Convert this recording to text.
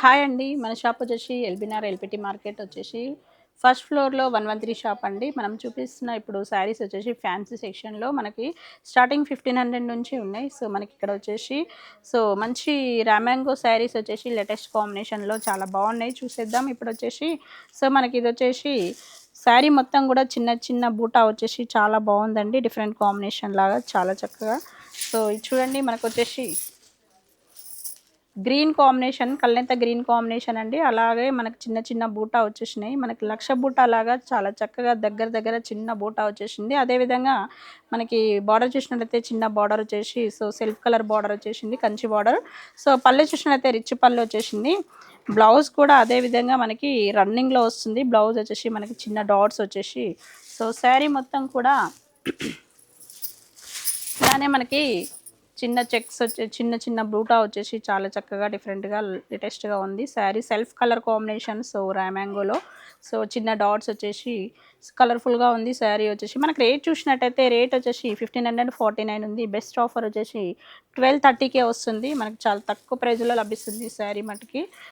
Hi అండి. మన shop వచ్చేసి ఎల్బీనగర్ ఎల్పిటి మార్కెట్ వచ్చేసి ఫస్ట్ ఫ్లోర్‌లో 113 షాప్ అండి. మనం చూపిస్తున్న ఇప్పుడు శారీస్ వచ్చేసి ఫ్యాన్సీ సెక్షన్‌లో మనకి స్టార్టింగ్ 1500 నుంచి ఉన్నాయి. సో, మనకి ఇక్కడ వచ్చేసి మంచి రామాంగో శారీస్ వచ్చేసి లేటెస్ట్ కాంబినేషన్‌లో చాలా బాగున్నాయి. చూసేద్దాం. ఇప్పుడు వచ్చేసి మనకి ఇది వచ్చేసి శారీ మొత్తం కూడా చిన్న చిన్న బూటా వచ్చేసి చాలా బాగుందండి. డిఫరెంట్ కాంబినేషన్ లాగా చాలా చక్కగా. సో, ఇది చూడండి మనకొచ్చేసి గ్రీన్ కాంబినేషన్, కల్నేత గ్రీన్ కాంబినేషన్ అండి. అలాగే మనకు చిన్న చిన్న బూటా వచ్చేసినాయి. మనకి లక్ష బూటా లాగా చాలా చక్కగా దగ్గర దగ్గర చిన్న బూటా వచ్చేసింది. అదేవిధంగా మనకి బార్డర్ చూసినట్లయితే చిన్న బార్డర్ వచ్చేసి సెల్ఫ్ కలర్ బార్డర్ వచ్చేసింది, కంచి బార్డర్. పళ్ళు చూసినట్లయితే రిచ్ పళ్ళు వచ్చేసింది. బ్లౌజ్ కూడా అదే విధంగా మనకి రన్నింగ్లో వస్తుంది. బ్లౌజ్ వచ్చేసి మనకి చిన్న డాట్స్ వచ్చేసి శారీ మొత్తం కూడా ఇలానే మనకి చిన్న చెక్స్ చిన్న చిన్న బూటా వచ్చేసి చాలా చక్కగా డిఫరెంట్గా లేటెస్ట్గా ఉంది. శారీ సెల్ఫ్ కలర్ కాంబినేషన్ రామాంగోలో చిన్న డాట్స్ వచ్చేసి కలర్ఫుల్గా ఉంది. శారీ వచ్చేసి మనకి రేట్ చూసినట్టయితే రేట్ వచ్చేసి 1549 ఉంది. బెస్ట్ ఆఫర్ వచ్చేసి 1230కే వస్తుంది. మనకి చాలా తక్కువ ప్రైజ్లో లభిస్తుంది శారీ మటుకి.